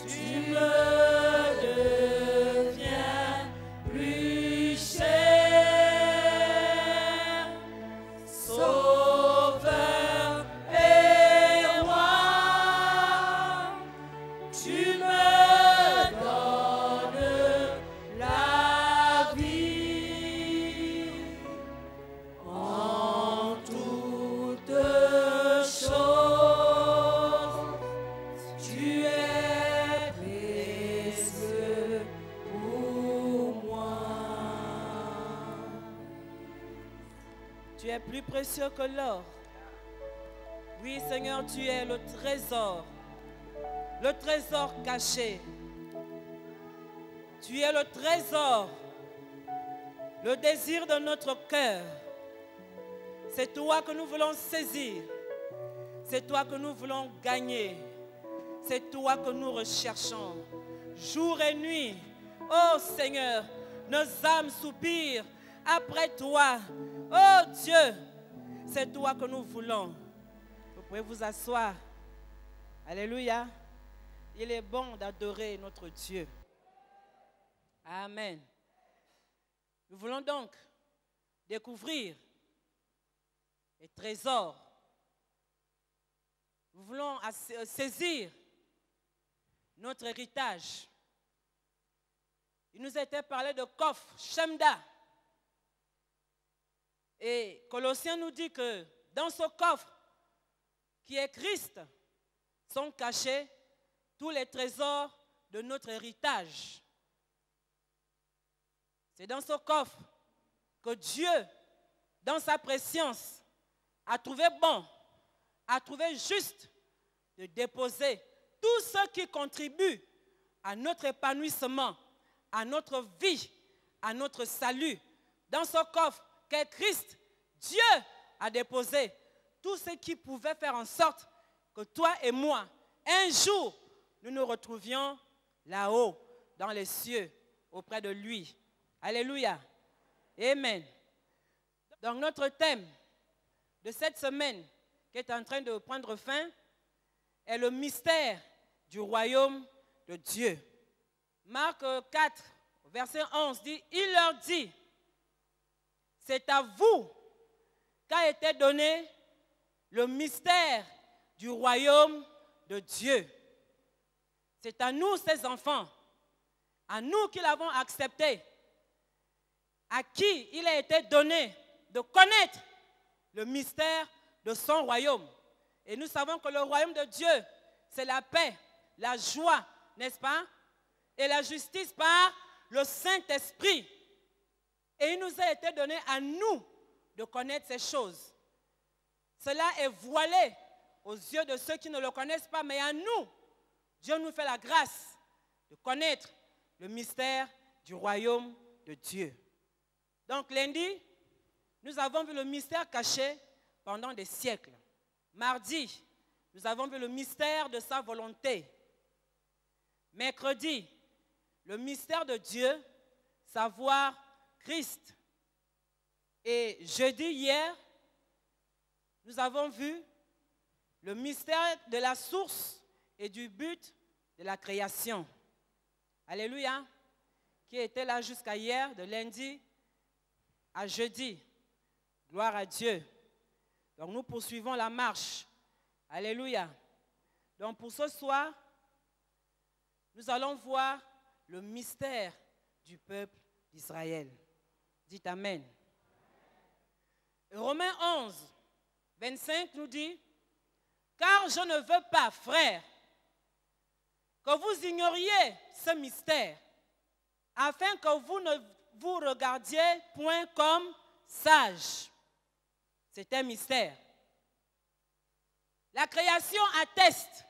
Tu me deviens plus cher, Sauveur et Roi. Tu me donnes la vie en toutes choses. Tu es précieux pour moi. Tu es plus précieux que l'or. Oui, Seigneur, tu es le trésor caché. Tu es le trésor, le désir de notre cœur. C'est toi que nous voulons saisir. C'est toi que nous voulons gagner. C'est toi que nous recherchons. Jour et nuit, oh Seigneur, nos âmes soupirent après toi. Oh Dieu, c'est toi que nous voulons. Vous pouvez vous asseoir. Alléluia. Il est bon d'adorer notre Dieu. Amen. Nous voulons donc découvrir les trésors. Nous voulons saisir notre héritage. Il nous a été parlé de coffre, Shemda. Et Colossiens nous dit que dans ce coffre qui est Christ, sont cachés tous les trésors de notre héritage. C'est dans ce coffre que Dieu, dans sa préscience, a trouvé bon, a trouvé juste de déposer tout ce qui contribue à notre épanouissement, à notre vie, à notre salut. Dans ce coffre qu'est Christ, Dieu a déposé tout ce qui pouvait faire en sorte que toi et moi, un jour, nous nous retrouvions là-haut, dans les cieux, auprès de lui. Alléluia. Amen. Donc notre thème de cette semaine, qui est en train de prendre fin, est le mystère du royaume de Dieu. Marc 4, verset 11 dit, il leur dit, c'est à vous qu'a été donné le mystère du royaume de Dieu. C'est à nous, ses enfants, à nous qui l'avons accepté, à qui il a été donné de connaître le mystère de son royaume. Et nous savons que le royaume de Dieu, c'est la paix, la joie, n'est-ce pas? Et la justice par le Saint-Esprit. Et il nous a été donné à nous de connaître ces choses. Cela est voilé aux yeux de ceux qui ne le connaissent pas, mais à nous, Dieu nous fait la grâce de connaître le mystère du royaume de Dieu. Donc lundi, nous avons vu le mystère caché pendant des siècles. Mardi, nous avons vu le mystère de sa volonté. Mercredi, le mystère de Dieu, savoir Christ. Et jeudi, hier, nous avons vu le mystère de la source et du but de la création. Alléluia. Qui était là jusqu'à hier, de lundi à jeudi. Gloire à Dieu. Donc nous poursuivons la marche. Alléluia. Donc pour ce soir, nous allons voir le mystère du peuple d'Israël. Dites Amen. Romains 11, 25 nous dit, car je ne veux pas, frères, que vous ignoriez ce mystère, afin que vous ne vous regardiez point comme sages. C'est un mystère. La création atteste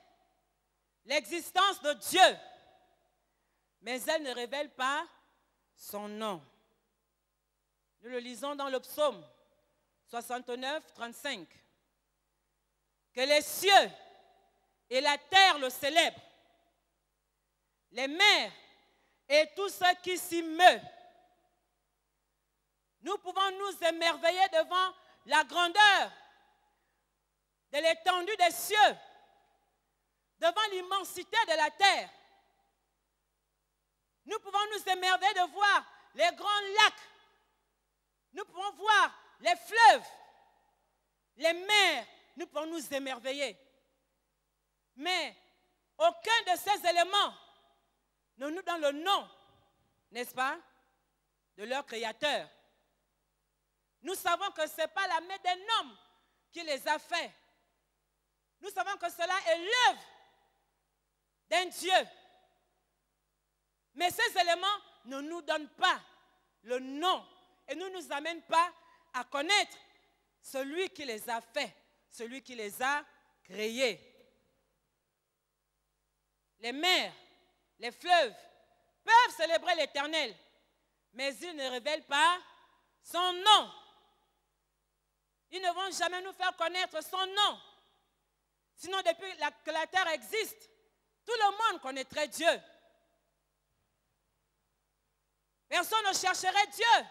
l'existence de Dieu, mais elle ne révèle pas son nom. Nous le lisons dans le psaume 69, 35. Que les cieux et la terre le célèbrent, les mers et tout ce qui s'y meut. Nous pouvons nous émerveiller devant la grandeur de l'étendue des cieux, devant l'immensité de la terre. Nous pouvons nous émerveiller de voir les grands lacs. Nous pouvons voir les fleuves, les mers. Nous pouvons nous émerveiller. Mais aucun de ces éléments ne nous donne le nom, n'est-ce pas, de leur créateur. Nous savons que ce n'est pas la main d'un homme qui les a faits. Nous savons que cela est l'œuvre d'un Dieu. Mais ces éléments ne nous donnent pas le nom et ne nous amènent pas à connaître celui qui les a faits, celui qui les a créés. Les mers, les fleuves peuvent célébrer l'Éternel, mais ils ne révèlent pas son nom. Ils ne vont jamais nous faire connaître son nom. Sinon, depuis que la terre existe, tout le monde connaîtrait Dieu. Personne ne chercherait Dieu.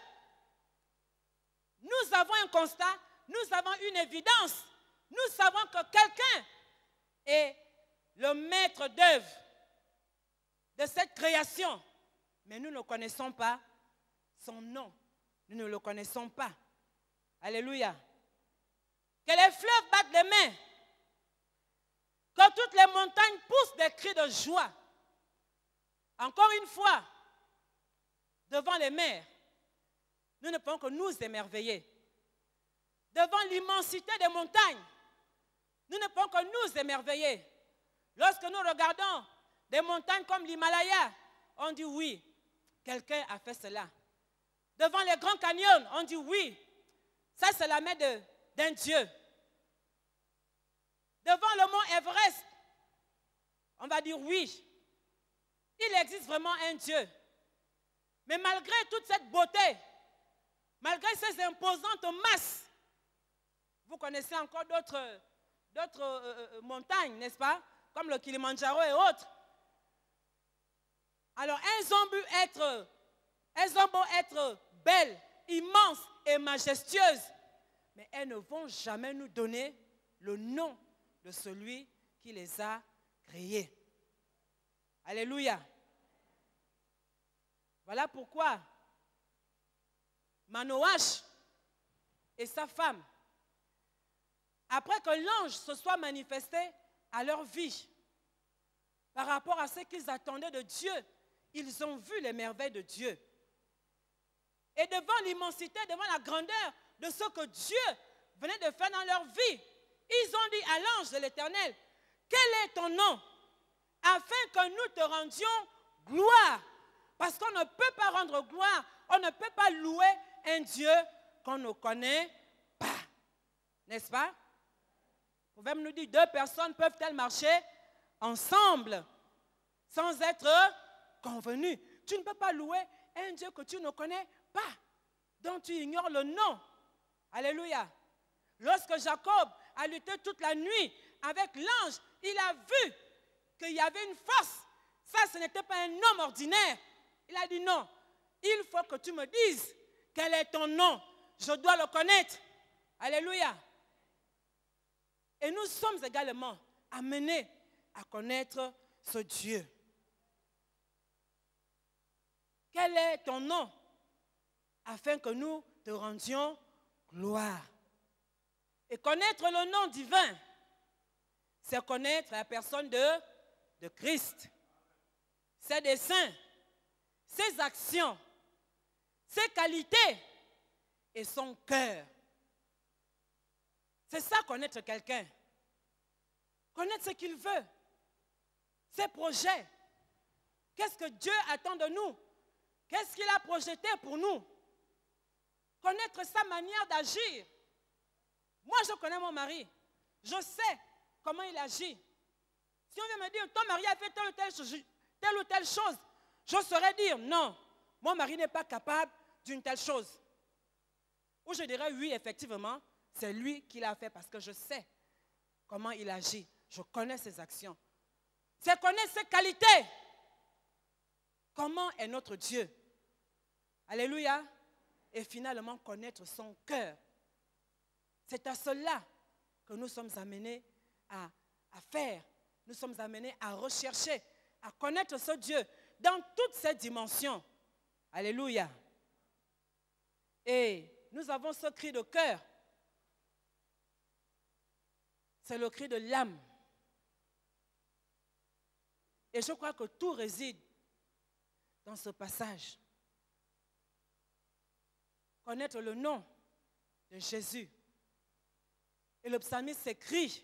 Nous avons un constat, nous avons une évidence. Nous savons que quelqu'un est le maître d'œuvre de cette création. Mais nous ne connaissons pas son nom. Nous ne le connaissons pas. Alléluia. Que les fleuves battent les mains. Que toutes les montagnes poussent des cris de joie. Encore une fois, devant les mers, nous ne pouvons que nous émerveiller. Devant l'immensité des montagnes, nous ne pouvons que nous émerveiller. Lorsque nous regardons des montagnes comme l'Himalaya, on dit oui, quelqu'un a fait cela. Devant les grands canyons, on dit oui, ça c'est la main d'un Dieu. Devant le mont Everest, on va dire oui, il existe vraiment un Dieu. Mais malgré toute cette beauté, malgré ces imposantes masses, vous connaissez encore d'autres montagnes, n'est-ce pas? Comme le Kilimandjaro et autres. Alors, elles ont beau être belles, immenses et majestueuses, mais elles ne vont jamais nous donner le nom de celui qui les a créées. Alléluia. Voilà pourquoi Manoach et sa femme, après que l'ange se soit manifesté à leur vie, par rapport à ce qu'ils attendaient de Dieu, ils ont vu les merveilles de Dieu. Et devant l'immensité, devant la grandeur de ce que Dieu venait de faire dans leur vie, ils ont dit à l'ange de l'Éternel, quel est ton nom, afin que nous te rendions gloire. Parce qu'on ne peut pas rendre gloire, on ne peut pas louer un Dieu qu'on ne connaît pas. N'est-ce pas? Vous pouvez nous dire, deux personnes peuvent-elles marcher ensemble sans être convenues? Tu ne peux pas louer un Dieu que tu ne connais pas, dont tu ignores le nom. Alléluia. Lorsque Jacob a lutté toute la nuit avec l'ange, il a vu qu'il y avait une force. Ça, ce n'était pas un homme ordinaire. Il a dit non, il faut que tu me dises quel est ton nom. Je dois le connaître. Alléluia. Et nous sommes également amenés à connaître ce Dieu. Quel est ton nom? Afin que nous te rendions gloire. Et connaître le nom divin, c'est connaître la personne de Christ. Ses desseins, ses actions, ses qualités et son cœur. C'est ça, connaître quelqu'un. Connaître ce qu'il veut, ses projets. Qu'est-ce que Dieu attend de nous? Qu'est-ce qu'il a projeté pour nous? Connaître sa manière d'agir. Moi, je connais mon mari. Je sais comment il agit. Si on vient me dire, ton mari a fait telle ou telle chose, je saurais dire, non, mon mari n'est pas capable d'une telle chose. Ou je dirais, oui, effectivement, c'est lui qui l'a fait parce que je sais comment il agit. Je connais ses actions. C'est connaître ses qualités. Comment est notre Dieu? Alléluia. Et finalement, connaître son cœur. C'est à cela que nous sommes amenés à faire. Nous sommes amenés à rechercher, à connaître ce Dieu. dans toutes ces dimensions. Alléluia. Et nous avons ce cri de cœur. C'est le cri de l'âme. Et je crois que tout réside dans ce passage. Connaître le nom de Jésus. Et le psalmiste s'écrie,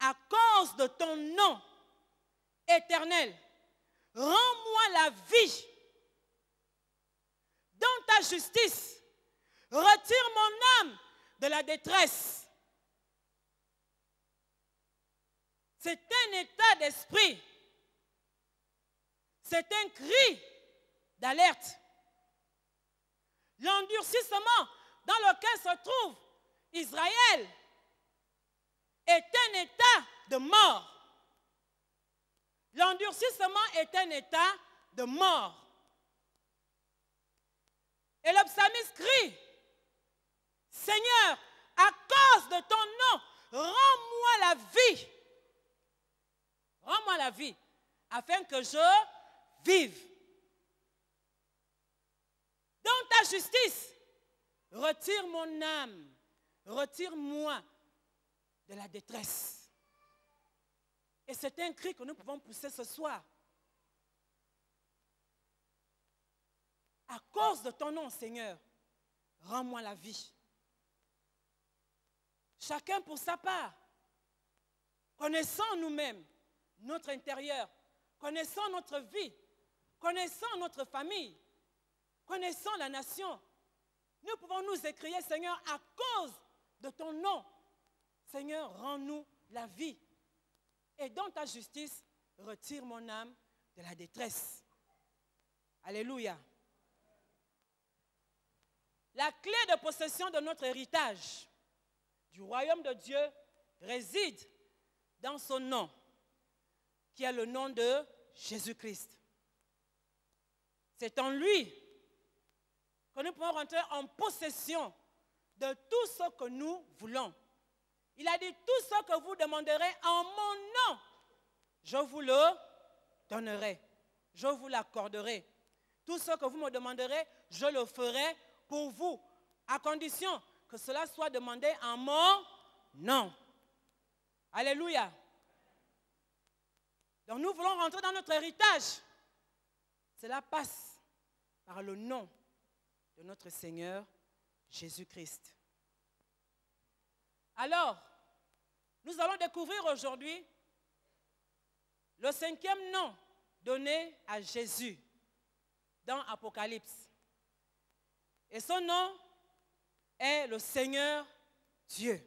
à cause de ton nom éternel, rends-moi la vie. Dans ta justice, retire mon âme de la détresse. C'est un état d'esprit. C'est un cri d'alerte. L'endurcissement dans lequel se trouve Israël est un état de mort. L'endurcissement est un état de mort. Et le psalmiste crie, Seigneur, à cause de ton nom, rends-moi la vie. Rends-moi la vie, afin que je vive. Dans ta justice, retire mon âme, retire-moi de la détresse. Et c'est un cri que nous pouvons pousser ce soir. À cause de ton nom, Seigneur, rends-moi la vie. Chacun pour sa part. Connaissons nous-mêmes notre intérieur, connaissons notre vie, connaissons notre famille, connaissons la nation. Nous pouvons nous écrier, Seigneur, à cause de ton nom. Seigneur, rends-nous la vie. Et dans ta justice, retire mon âme de la détresse. Alléluia. La clé de possession de notre héritage du royaume de Dieu réside dans son nom, qui est le nom de Jésus-Christ. C'est en lui que nous pouvons rentrer en possession de tout ce que nous voulons. Il a dit, tout ce que vous demanderez en mon nom, je vous le donnerai, je vous l'accorderai. Tout ce que vous me demanderez, je le ferai pour vous, à condition que cela soit demandé en mon nom. Alléluia. Donc nous voulons rentrer dans notre héritage. Cela passe par le nom de notre Seigneur Jésus-Christ. Alors, nous allons découvrir aujourd'hui le 5e nom donné à Jésus dans Apocalypse. Et son nom est le Seigneur Dieu.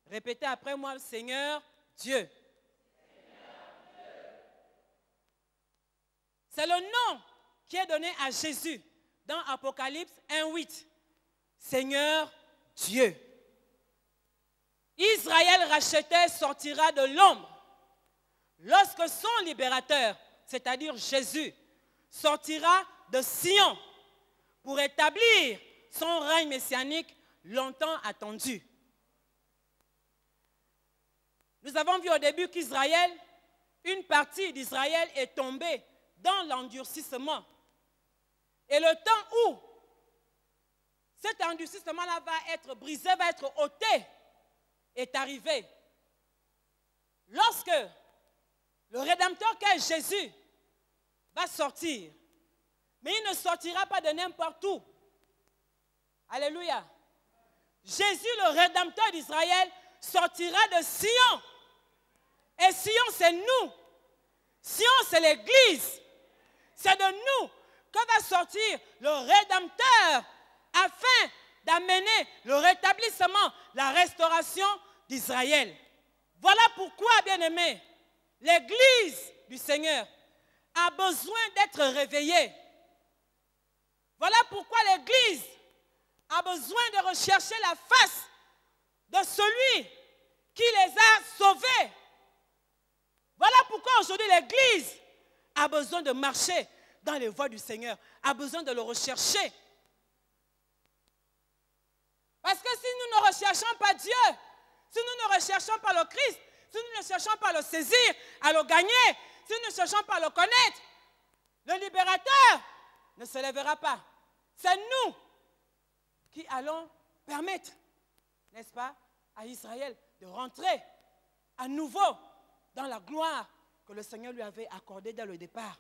Répétez après moi, le Seigneur Dieu. C'est le nom qui est donné à Jésus dans Apocalypse 1:8. Seigneur Dieu. Israël racheté sortira de l'ombre lorsque son libérateur, c'est-à-dire Jésus, sortira de Sion pour établir son règne messianique longtemps attendu. Nous avons vu au début qu'Israël, une partie d'Israël est tombée dans l'endurcissement. Et le temps où cet endurcissement-là va être brisé, va être ôté, est arrivé. Lorsque le Rédempteur qu'est Jésus va sortir, mais il ne sortira pas de n'importe où. Alléluia. Jésus, le Rédempteur d'Israël, sortira de Sion. Et Sion, c'est nous. Sion, c'est l'Église. C'est de nous que va sortir le Rédempteur afin d'amener le rétablissement, la restauration d'Israël. Voilà pourquoi, bien-aimés, l'Église du Seigneur a besoin d'être réveillée. Voilà pourquoi l'Église a besoin de rechercher la face de celui qui les a sauvés. Voilà pourquoi aujourd'hui l'Église a besoin de marcher dans les voies du Seigneur, a besoin de le rechercher. Parce que si nous ne recherchons pas Dieu, si nous ne recherchons pas le Christ, si nous ne cherchons pas à le saisir, à le gagner, si nous ne cherchons pas à le connaître, le libérateur ne se lèvera pas. C'est nous qui allons permettre, n'est-ce pas, à Israël de rentrer à nouveau dans la gloire que le Seigneur lui avait accordée dès le départ.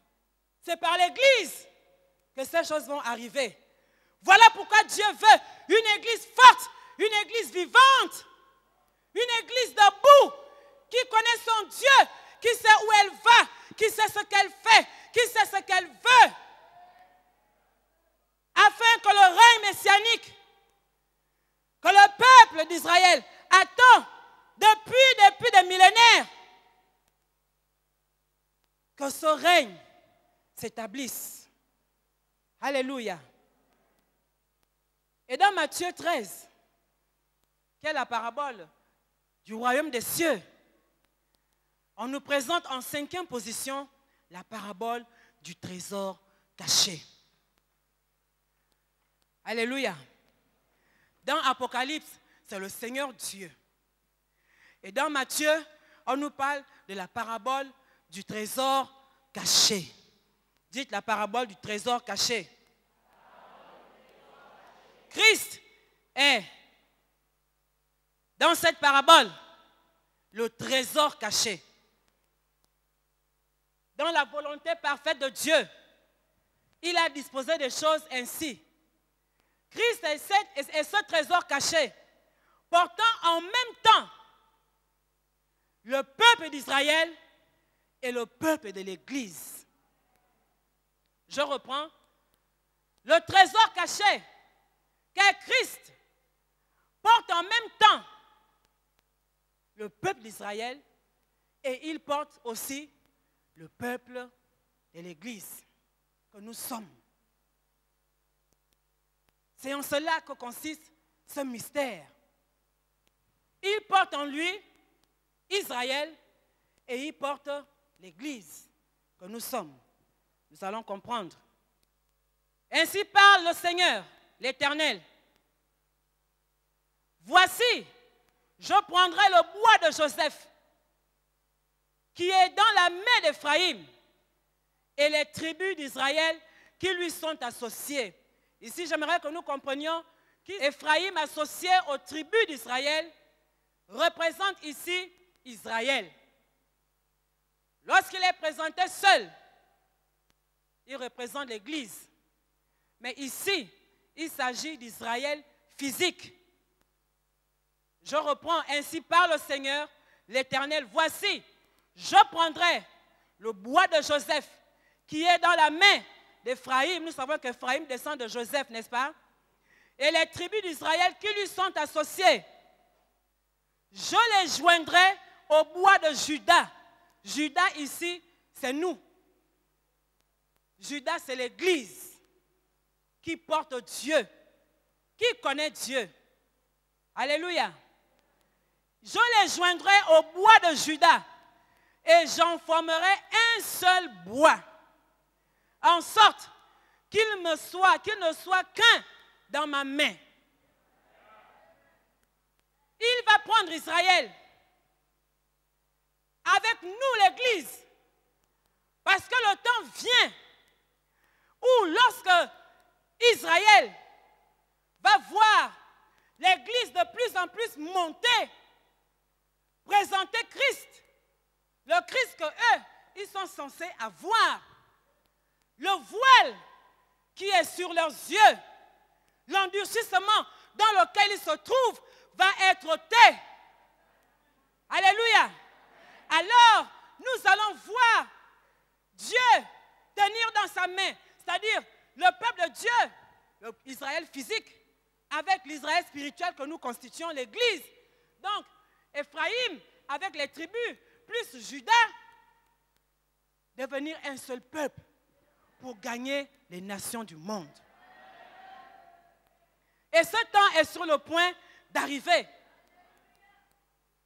C'est par l'Église que ces choses vont arriver. Voilà pourquoi Dieu veut une Église forte, une Église vivante, une Église debout, qui connaît son Dieu, qui sait où elle va, qui sait ce qu'elle fait, qui sait ce qu'elle veut, afin que le règne messianique, que le peuple d'Israël attend depuis des millénaires, que ce règne s'établisse. Alléluia. Et dans Matthieu 13, qui est la parabole du royaume des cieux, on nous présente en 5e position la parabole du trésor caché. Alléluia. Dans Apocalypse, c'est le Seigneur Dieu. Et dans Matthieu, on nous parle de la parabole du trésor caché. Dites la parabole du trésor caché. Christ est, dans cette parabole, le trésor caché. Dans la volonté parfaite de Dieu, il a disposé des choses ainsi. Christ est ce trésor caché, portant en même temps le peuple d'Israël et le peuple de l'Église. Je reprends. Le trésor caché qu'est Christ porte en même temps le peuple d'Israël et il porte aussi le peuple de l'Église que nous sommes. C'est en cela que consiste ce mystère. Il porte en lui Israël et il porte l'Église que nous sommes. Nous allons comprendre. Ainsi parle le Seigneur, l'Éternel. Voici, je prendrai le bois de Joseph, qui est dans la main d'Éphraïm, et les tribus d'Israël qui lui sont associées. Ici, j'aimerais que nous comprenions qu'Éphraïm associé aux tribus d'Israël représente ici Israël. Lorsqu'il est présenté seul, il représente l'Église. Mais ici, il s'agit d'Israël physique. Je reprends, ainsi parle le Seigneur, l'Éternel. Voici, je prendrai le bois de Joseph qui est dans la main d'Éphraïm. Nous savons qu'Éphraïm descend de Joseph, n'est-ce pas? Et les tribus d'Israël qui lui sont associées, je les joindrai au bois de Juda. Juda ici, c'est nous. Juda, c'est l'Église qui porte Dieu, qui connaît Dieu. Alléluia. Je les joindrai au bois de Juda et j'en formerai un seul bois, en sorte qu'il ne soit qu'un dans ma main. Il va prendre Israël avec nous, l'Église, parce que le temps vient où lorsque Israël va voir l'Église de plus en plus monter, présenter Christ, le Christ que eux, ils sont censés avoir, le voile qui est sur leurs yeux, l'endurcissement dans lequel ils se trouvent va être ôté. Alléluia. Alors, nous allons voir Dieu tenir dans sa main, c'est-à-dire le peuple de Dieu, l'Israël physique, avec l'Israël spirituel que nous constituons, l'Église. Donc, Éphraïm, avec les tribus, plus Juda, devenir un seul peuple pour gagner les nations du monde. Et ce temps est sur le point d'arriver.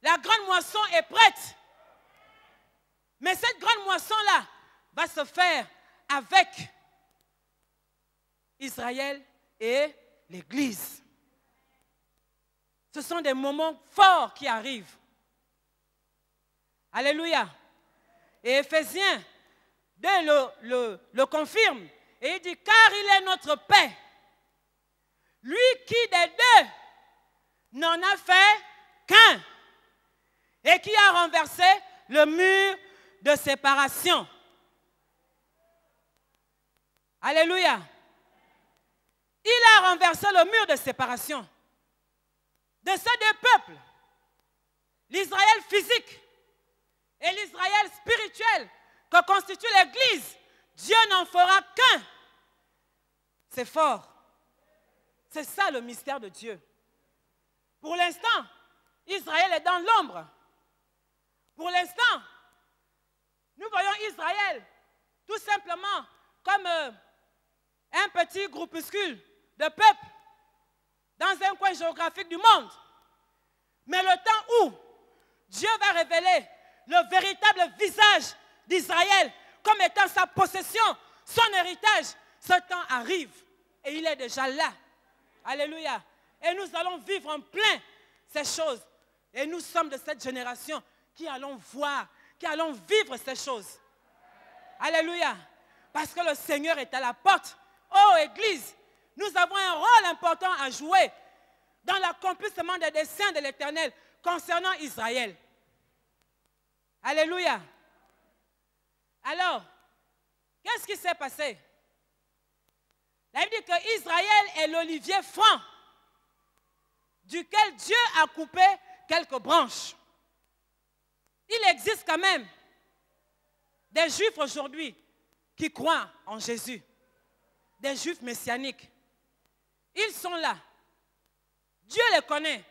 La grande moisson est prête. Mais cette grande moisson-là va se faire avec Israël et l'Église. Ce sont des moments forts qui arrivent. Alléluia. Et Éphésiens le confirme. Et il dit, car il est notre paix. Lui qui des deux n'en a fait qu'un. Et qui a renversé le mur de séparation. Alléluia. Il a renversé le mur de séparation de ces deux peuples. L'Israël physique et l'Israël spirituel que constitue l'Église. Dieu n'en fera qu'un. C'est fort. C'est ça le mystère de Dieu. Pour l'instant, Israël est dans l'ombre. Pour l'instant, nous voyons Israël tout simplement comme un petit groupuscule de peuples dans un coin géographique du monde. Mais le temps où Dieu va révéler le véritable visage d'Israël comme étant sa possession, son héritage, ce temps arrive et il est déjà là. Alléluia. Et nous allons vivre en plein ces choses. Et nous sommes de cette génération qui allons voir, qui allons vivre ces choses. Alléluia. Parce que le Seigneur est à la porte. Oh Église, nous avons un rôle important à jouer dans l'accomplissement des desseins de l'Éternel concernant Israël. Alléluia. Alors, qu'est-ce qui s'est passé? La Bible dit qu'Israël est l'olivier franc duquel Dieu a coupé quelques branches. Il existe quand même des Juifs aujourd'hui qui croient en Jésus, des Juifs messianiques. Ils sont là. Dieu les connaît.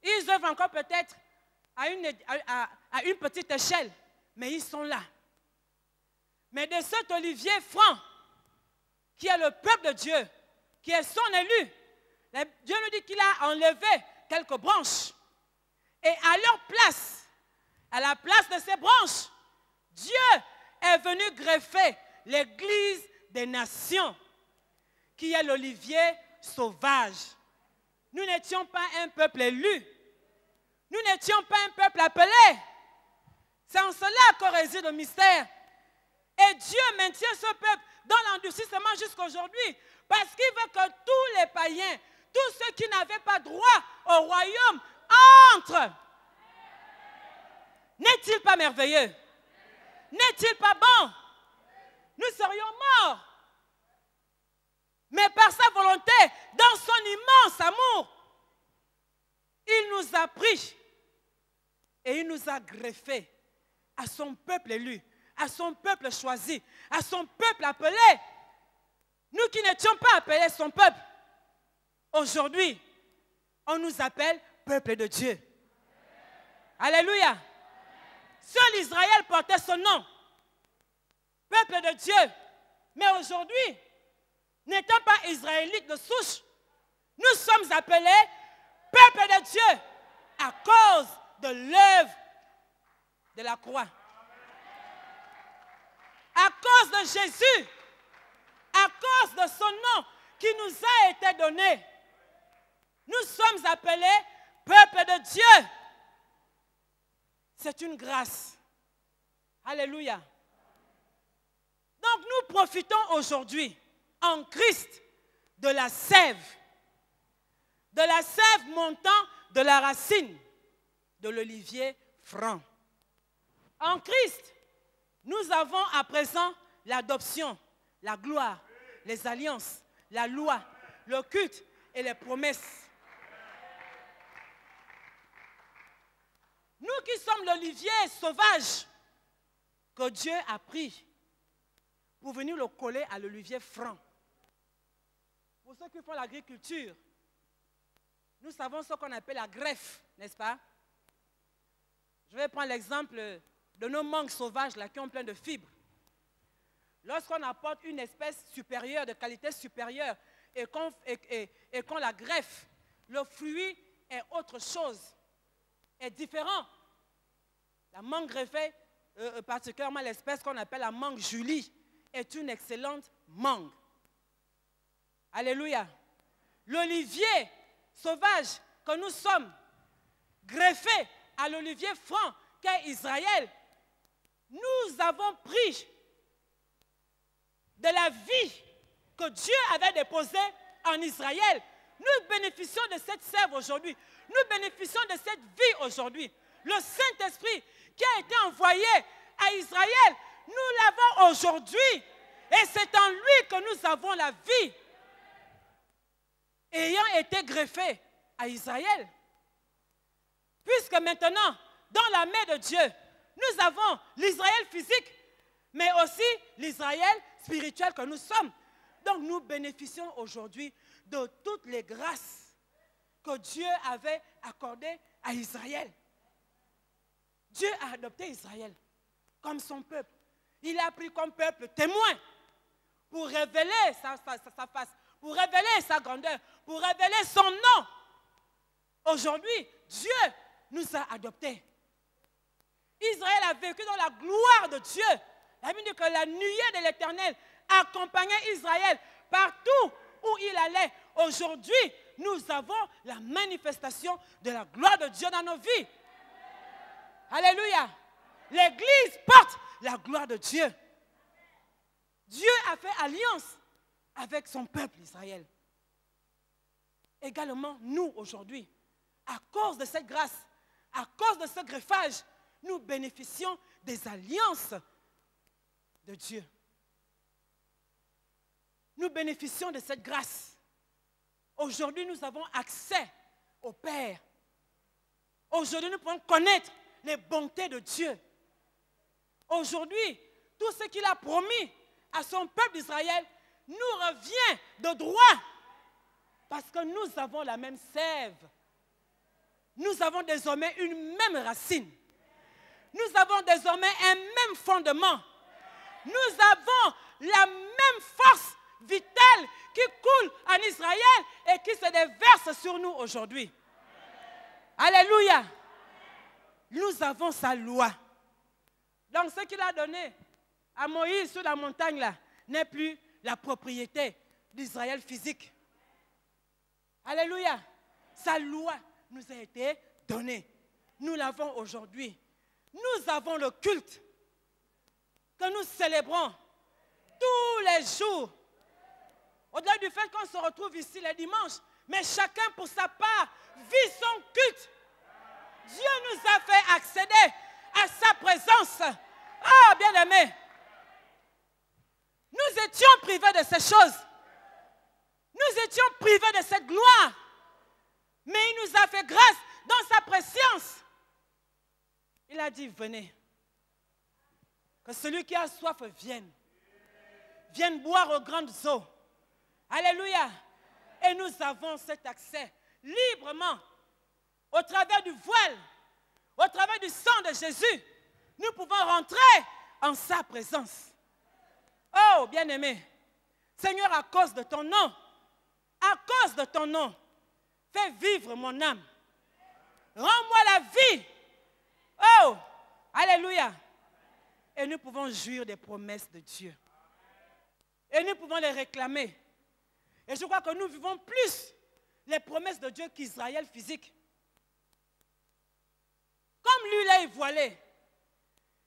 Ils œuvrent encore peut-être à une petite échelle, mais ils sont là. Mais de cet olivier franc, qui est le peuple de Dieu, qui est son élu, Dieu nous dit qu'il a enlevé quelques branches. Et à leur place, à la place de ces branches, Dieu est venu greffer l'Église des nations, qui est l'olivier sauvage. Nous n'étions pas un peuple élu. Nous n'étions pas un peuple appelé. C'est en cela que réside le mystère. Et Dieu maintient ce peuple dans l'endurcissement jusqu'aujourd'hui. Parce qu'il veut que tous les païens, tous ceux qui n'avaient pas droit au royaume, entrent. N'est-il pas merveilleux? N'est-il pas bon? Nous serions morts. Mais par sa volonté, dans son immense amour, il nous a pris et il nous a greffés à son peuple élu, à son peuple choisi, à son peuple appelé. Nous qui n'étions pas appelés son peuple, aujourd'hui, on nous appelle peuple de Dieu. Alléluia. Seul Israël portait son nom, peuple de Dieu. Mais aujourd'hui, n'étant pas israélites de souche, nous sommes appelés peuple de Dieu à cause de l'œuvre de la croix. À cause de Jésus, à cause de son nom qui nous a été donné, nous sommes appelés peuple de Dieu. C'est une grâce. Alléluia. Donc nous profitons aujourd'hui en Christ de la sève montant de la racine de l'olivier franc. En Christ, nous avons à présent l'adoption, la gloire, les alliances, la loi, le culte et les promesses. Nous qui sommes l'olivier sauvage que Dieu a pris pour venir le coller à l'olivier franc. Pour ceux qui font l'agriculture, nous savons ce qu'on appelle la greffe, n'est-ce pas? Je vais prendre l'exemple de nos mangues sauvages là, qui ont plein de fibres. Lorsqu'on apporte une espèce supérieure, de qualité supérieure, et qu'on la greffe, le fruit est autre chose, est différent. La mangue greffée, particulièrement l'espèce qu'on appelle la mangue Julie, est une excellente mangue. Alléluia. L'olivier sauvage que nous sommes, greffé à l'olivier franc qu'est Israël, nous avons pris de la vie que Dieu avait déposée en Israël. Nous bénéficions de cette sève aujourd'hui. Nous bénéficions de cette vie aujourd'hui. Le Saint-Esprit qui a été envoyé à Israël, nous l'avons aujourd'hui. Et c'est en lui que nous avons la vie. Ayant été greffé à Israël. Puisque maintenant, dans la main de Dieu, nous avons l'Israël physique, mais aussi l'Israël spirituel que nous sommes. Donc nous bénéficions aujourd'hui de toutes les grâces que Dieu avait accordées à Israël. Dieu a adopté Israël comme son peuple. Il a pris comme peuple témoin pour révéler sa face, pour révéler sa grandeur, pour révéler son nom. Aujourd'hui, Dieu nous a adoptés. Israël a vécu dans la gloire de Dieu. La Bible dit que la nuée de l'Éternel accompagnait Israël partout où il allait. Aujourd'hui, nous avons la manifestation de la gloire de Dieu dans nos vies. Alléluia. L'Église porte la gloire de Dieu. Dieu a fait alliance avec son peuple Israël. Également, nous aujourd'hui, à cause de cette grâce, à cause de ce greffage, nous bénéficions des alliances de Dieu. Nous bénéficions de cette grâce. Aujourd'hui, nous avons accès au Père. Aujourd'hui, nous pouvons connaître les bontés de Dieu. Aujourd'hui, tout ce qu'il a promis à son peuple d'Israël nous revient de droit. Parce que nous avons la même sève. Nous avons désormais une même racine. Nous avons désormais un même fondement. Nous avons la même force vitale qui coule en Israël et qui se déverse sur nous aujourd'hui. Alléluia. Nous avons sa loi. Donc ce qu'il a donné à Moïse sur la montagne là n'est plus la propriété d'Israël physique. Alléluia. Sa loi nous a été donnée. Nous l'avons aujourd'hui. Nous avons le culte que nous célébrons tous les jours. Au-delà du fait qu'on se retrouve ici les dimanches, mais chacun pour sa part vit son culte. Dieu nous a fait accéder à sa présence. Ah, bien-aimés, nous étions privés de ces choses. Nous étions privés de cette gloire. Mais il nous a fait grâce dans sa présence. Il a dit, venez. Que celui qui a soif vienne. Vienne boire aux grandes eaux. Alléluia. Et nous avons cet accès librement au travers du voile, au travers du sang de Jésus. Nous pouvons rentrer en sa présence. Oh, bien-aimé, Seigneur, à cause de ton nom, fais vivre mon âme. Rends-moi la vie. Oh, alléluia. Et nous pouvons jouir des promesses de Dieu. Et nous pouvons les réclamer. Et je crois que nous vivons plus les promesses de Dieu qu'Israël physique. Comme lui, il est voilé.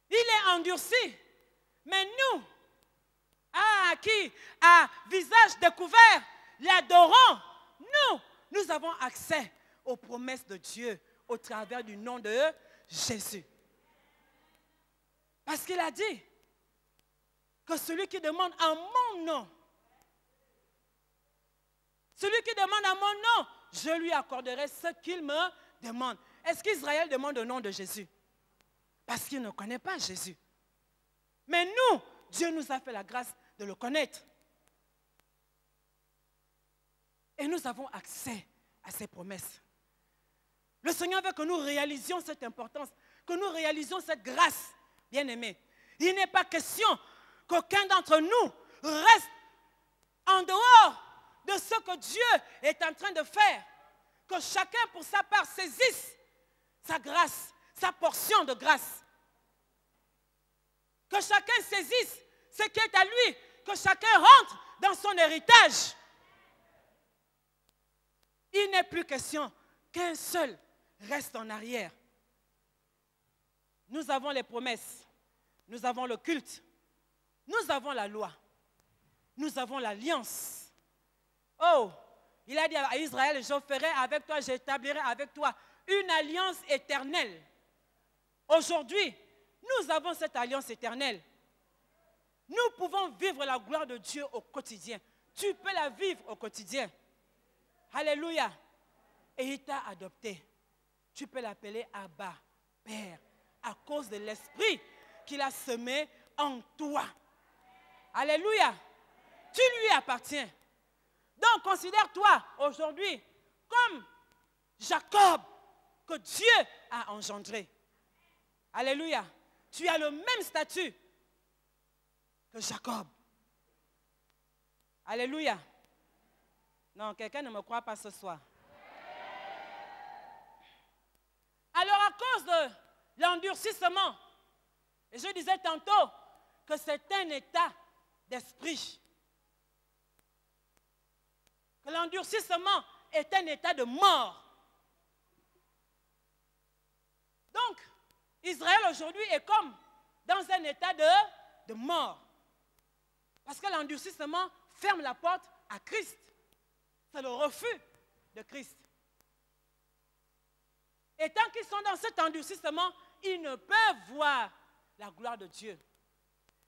Il est endurci. Mais nous, qui à visage découvert, l'adorons, nous avons accès aux promesses de Dieu au travers du nom de Jésus. Parce qu'il a dit que celui qui demande en mon nom, celui qui demande en mon nom, je lui accorderai ce qu'il me demande. Est-ce qu'Israël demande au nom de Jésus? Parce qu'il ne connaît pas Jésus. Mais nous, Dieu nous a fait la grâce de le connaître. Et nous avons accès à ces promesses. Le Seigneur veut que nous réalisions cette importance, que nous réalisions cette grâce, bien-aimés. Il n'est pas question qu'aucun d'entre nous reste en dehors de ce que Dieu est en train de faire. Que chacun pour sa part saisisse sa grâce, sa portion de grâce. Que chacun saisisse ce qui est à lui, que chacun rentre dans son héritage. Il n'est plus question qu'un seul reste en arrière. Nous avons les promesses, nous avons le culte, nous avons la loi. nous avons l'alliance. Oh, il a dit à Israël, je ferai avec toi, j'établirai avec toi une alliance éternelle. Aujourd'hui, nous avons cette alliance éternelle. Nous pouvons vivre la gloire de Dieu au quotidien. Tu peux la vivre au quotidien. Alléluia. Et il t'a adopté. Tu peux l'appeler Abba, Père, à cause de l'esprit qu'il a semé en toi. Alléluia. Tu lui appartiens. Donc, considère-toi aujourd'hui comme Jacob que Dieu a engendré. Alléluia. Tu as le même statut que Jacob. Alléluia. Non, quelqu'un ne me croit pas ce soir. Alors, à cause de l'endurcissement, et je disais tantôt que c'est un état d'esprit. Que l'endurcissement est un état de mort. Donc, Israël aujourd'hui est comme dans un état de mort. Parce que l'endurcissement ferme la porte à Christ. C'est le refus de Christ. Et tant qu'ils sont dans cet endurcissement, ils ne peuvent voir la gloire de Dieu.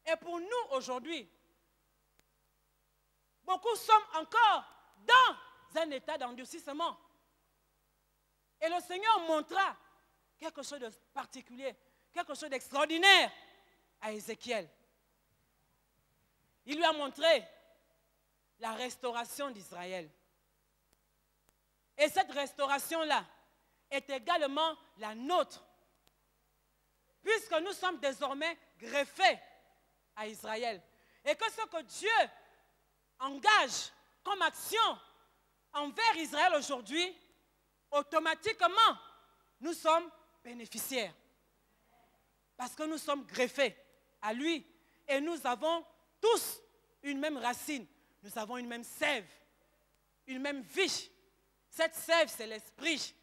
Et pour nous aujourd'hui, beaucoup sommes encore dans un état d'endurcissement. Et le Seigneur montra quelque chose de particulier, quelque chose d'extraordinaire à Ézéchiel. Il lui a montré la restauration d'Israël. Et cette restauration-là est également la nôtre, puisque nous sommes désormais greffés à Israël. Et que ce que Dieu engage comme action envers Israël aujourd'hui, automatiquement, nous sommes bénéficiaires. Parce que nous sommes greffés à lui. Et nous avons tous une même racine. Nous avons une même sève, une même vie. Cette sève, c'est l'esprit.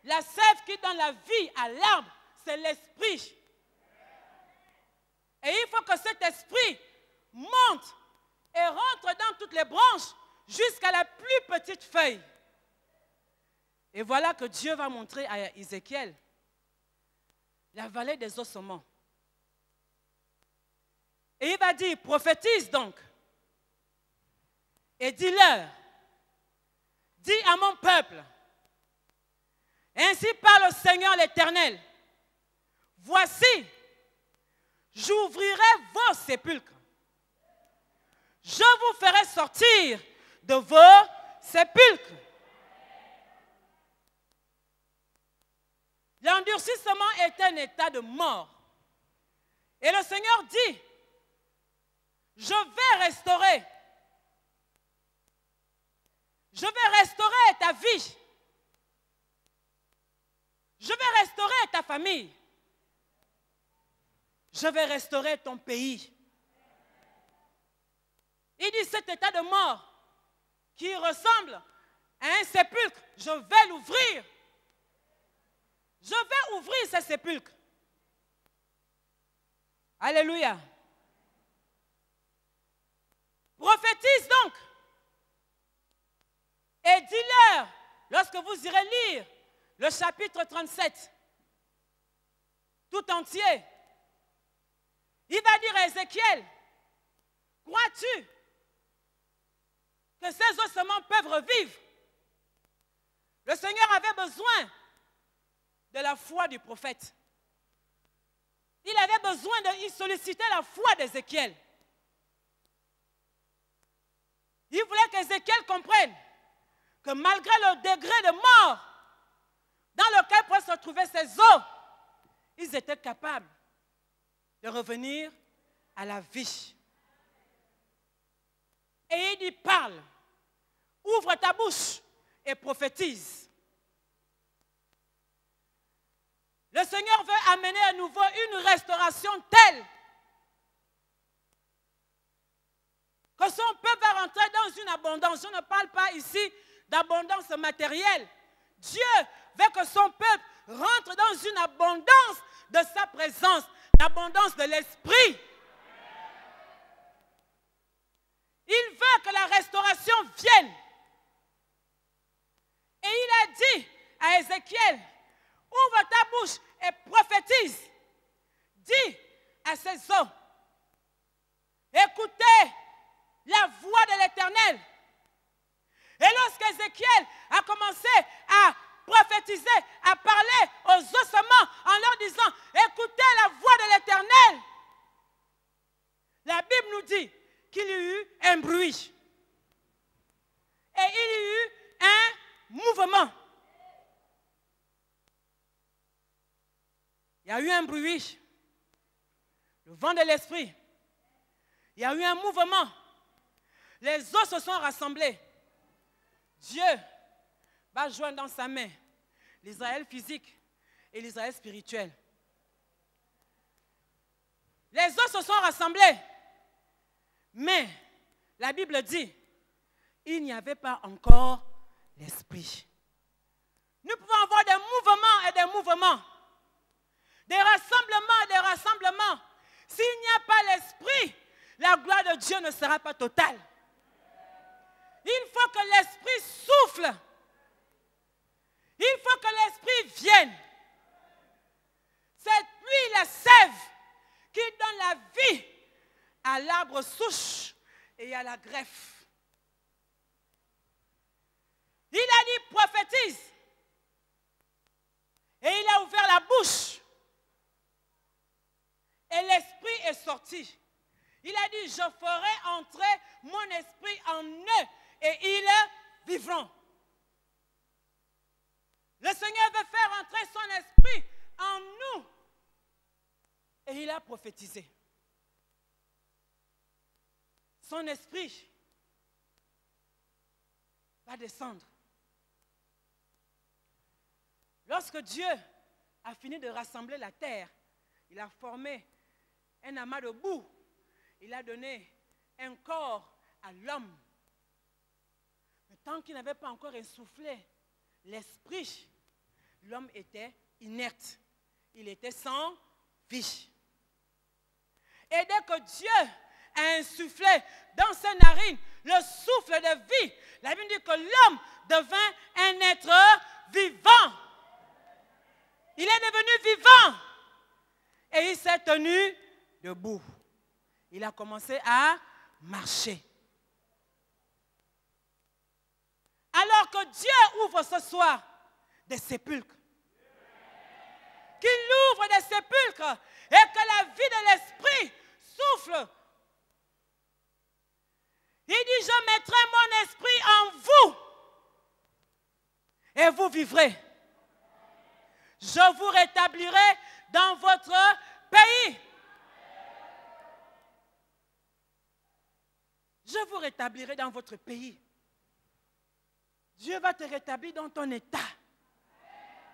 La sève qui donne la vie à l'arbre, c'est l'esprit. Et il faut que cet esprit monte et rentre dans toutes les branches jusqu'à la plus petite feuille. Et voilà que Dieu va montrer à Ézéchiel la vallée des ossements. Et il va dire, prophétise donc. Et dis-leur, dis à mon peuple, ainsi parle le Seigneur l'Éternel, voici, j'ouvrirai vos sépulcres. Je vous ferai sortir de vos sépulcres. L'endurcissement est un état de mort. Et le Seigneur dit, je vais restaurer. Je vais restaurer ta vie. Je vais restaurer ta famille. Je vais restaurer ton pays. Il dit cet état de mort qui ressemble à un sépulcre, je vais l'ouvrir. Je vais ouvrir ce sépulcre. Alléluia. Prophétise donc. Et dis-leur, lorsque vous irez lire le chapitre 37, tout entier, il va dire à Ézéchiel, crois-tu que ces ossements peuvent revivre? Le Seigneur avait besoin de la foi du prophète. Il avait besoin il sollicitait la foi d'Ézéchiel. Il voulait qu'Ézéchiel comprenne que malgré le degré de mort dans lequel pouvaient se trouver ces os, ils étaient capables de revenir à la vie. Et il dit, parle, ouvre ta bouche et prophétise. Le Seigneur veut amener à nouveau une restauration telle que son peuple va rentrer dans une abondance. Je ne parle pas ici d'abondance matérielle. Dieu veut que son peuple rentre dans une abondance de sa présence, l'abondance de l'esprit. viennent. Et il a dit à Ézéchiel, ouvre ta bouche et prophétise. Dis à ces eaux, écoutez la voix de l'Éternel. Et lorsqu'Ézéchiel a commencé à prophétiser, à parler aux ossements en leur disant, écoutez la voix de l'Éternel, la Bible nous dit qu'il y eut un bruit. Et il y eut un mouvement. Il y a eu un bruit. Le vent de l'esprit. Il y a eu un mouvement. Les eaux se sont rassemblées. Dieu va joindre dans sa main l'Israël physique et l'Israël spirituel. Les eaux se sont rassemblées. Mais la Bible dit, il n'y avait pas encore l'esprit. Nous pouvons avoir des mouvements et des mouvements. Des rassemblements et des rassemblements. S'il n'y a pas l'esprit, la gloire de Dieu ne sera pas totale. Il faut que l'esprit souffle. Il faut que l'esprit vienne. C'est lui la sève qui donne la vie à l'arbre souche et à la greffe. Il a dit prophétise. Et il a ouvert la bouche. Et l'esprit est sorti. Il a dit, je ferai entrer mon esprit en eux et ils vivront. Le Seigneur veut faire entrer son esprit en nous. Et il a prophétisé. Son esprit va descendre. Lorsque Dieu a fini de rassembler la terre, il a formé un amas de boue. Il a donné un corps à l'homme. Mais tant qu'il n'avait pas encore insoufflé l'esprit, l'homme était inerte. Il était sans vie. Et dès que Dieu a insufflé dans ses narines le souffle de vie, la Bible dit que l'homme devint un être vivant. Il est devenu vivant. Et il s'est tenu debout. Il a commencé à marcher. Alors que Dieu ouvre ce soir des sépulcres. Qu'il ouvre des sépulcres et que la vie de l'esprit souffle. Il dit, je mettrai mon esprit en vous et vous vivrez. Je vous rétablirai dans votre pays. Je vous rétablirai dans votre pays. Dieu va te rétablir dans ton état.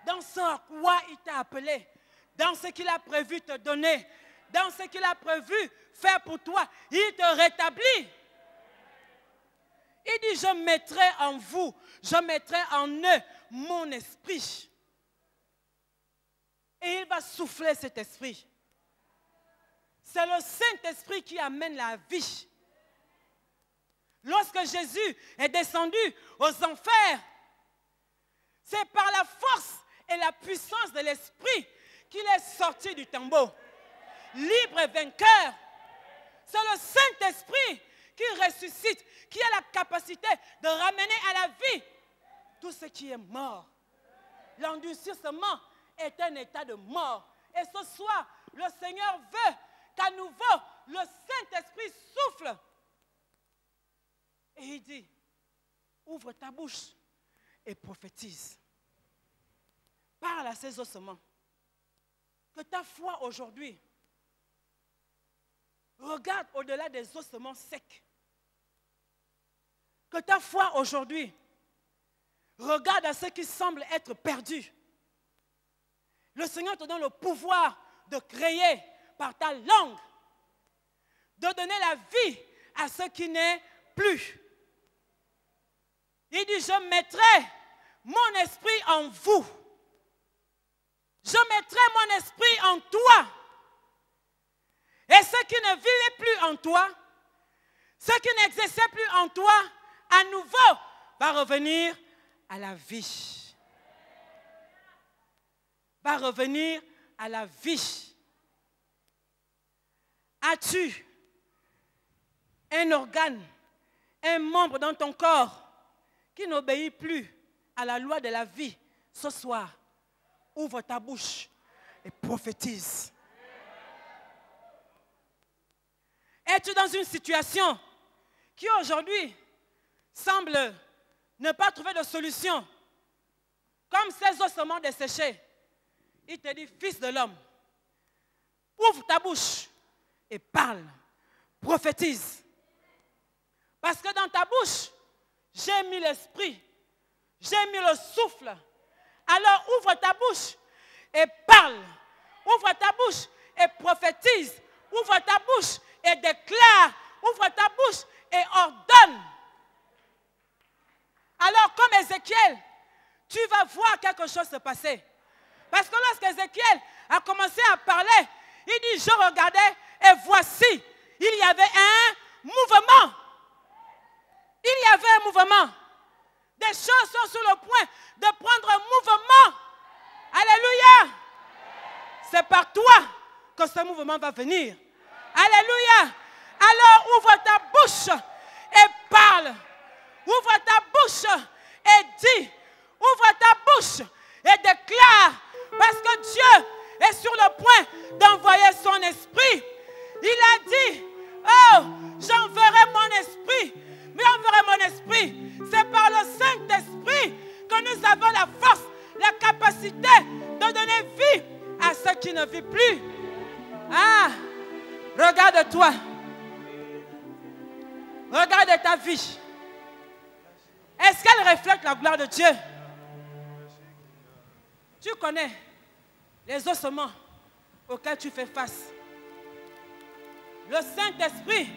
Dans ce à quoi il t'a appelé. Dans ce qu'il a prévu te donner. Dans ce qu'il a prévu faire pour toi. Il te rétablit. Il dit, je mettrai en vous, je mettrai en eux mon esprit. Et il va souffler cet esprit. C'est le Saint-Esprit qui amène la vie. Lorsque Jésus est descendu aux enfers, c'est par la force et la puissance de l'Esprit qu'il est sorti du tombeau. Libre et vainqueur. C'est le Saint-Esprit qui ressuscite, qui a la capacité de ramener à la vie tout ce qui est mort. L'endurcissement est un état de mort. Et ce soir, le Seigneur veut qu'à nouveau, le Saint-Esprit souffle. Et il dit, ouvre ta bouche et prophétise. Parle à ces ossements. Que ta foi aujourd'hui regarde au-delà des ossements secs. Que ta foi aujourd'hui regarde à ce qui semble être perdu. Le Seigneur te donne le pouvoir de créer par ta langue, de donner la vie à ce qui n'est plus. Il dit, je mettrai mon esprit en vous. Je mettrai mon esprit en toi. Et ce qui ne vivait plus en toi, ce qui n'existait plus en toi, à nouveau va revenir à la vie. Va revenir à la vie. As-tu un organe, un membre dans ton corps qui n'obéit plus à la loi de la vie? Ce soir, ouvre ta bouche et prophétise. Es-tu dans une situation qui aujourd'hui semble ne pas trouver de solution? Comme ces ossements desséchés, il te dit, fils de l'homme, ouvre ta bouche et parle, prophétise. Parce que dans ta bouche, j'ai mis l'esprit, j'ai mis le souffle. Alors ouvre ta bouche et parle. Ouvre ta bouche et prophétise. Ouvre ta bouche et déclare. Ouvre ta bouche et ordonne. Alors comme Ézéchiel, tu vas voir quelque chose se passer. Parce que lorsque Ézéchiel a commencé à parler, il dit, je regardais et voici, il y avait un mouvement. Il y avait un mouvement. Des choses sont sur le point de prendre un mouvement. Alléluia. C'est par toi que ce mouvement va venir. Alléluia. Alors ouvre ta bouche et parle. Ouvre ta bouche et dis. Ouvre ta bouche et déclare. Parce que Dieu est sur le point d'envoyer son esprit. Il a dit, oh, j'enverrai mon esprit. Mais enverrai mon esprit. C'est par le Saint-Esprit que nous avons la force, la capacité de donner vie à ceux qui ne vivent plus. Ah, regarde-toi. Regarde ta vie. Est-ce qu'elle reflète la gloire de Dieu? Tu connais les ossements auxquels tu fais face. Le Saint-Esprit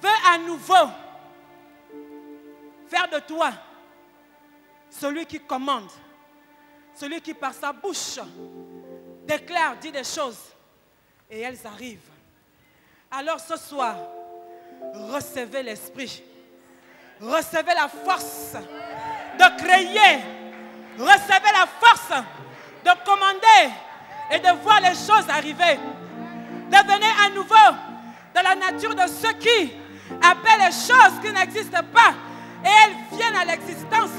veut à nouveau faire de toi celui qui commande, celui qui par sa bouche déclare, dit des choses et elles arrivent. Alors ce soir, recevez l'esprit, recevez la force de créer, recevez la force de commander et de voir les choses arriver. Devenez à nouveau de la nature de ceux qui appellent les choses qui n'existent pas et elles viennent à l'existence.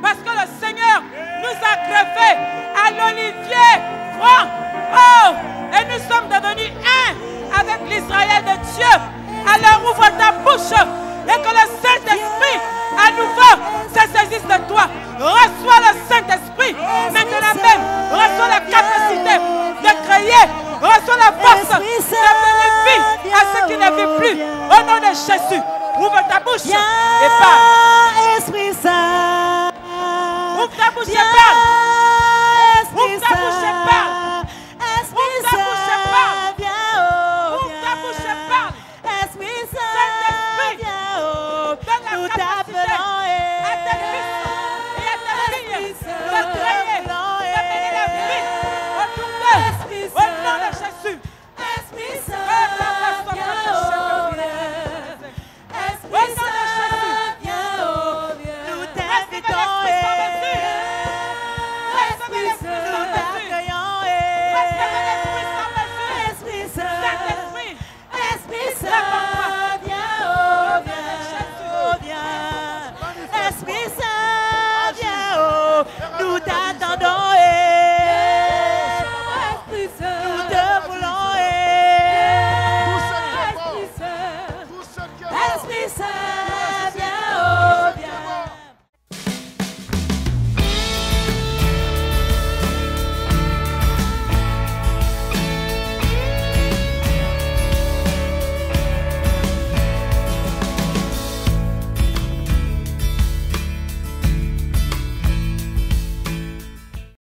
Parce que le Seigneur nous a greffés à l'olivier franc. Oh, et nous sommes devenus un avec l'Israël de Dieu. Alors ouvre ta bouche et que le Saint-Esprit à nouveau se saisisse de toi. Reçois le Saint-Esprit maintenant même. Reçois la capacité de créer. Reçois la force de donner vie à ceux qui ne vivent plus. Au nom de Jésus, ouvre ta bouche et parle.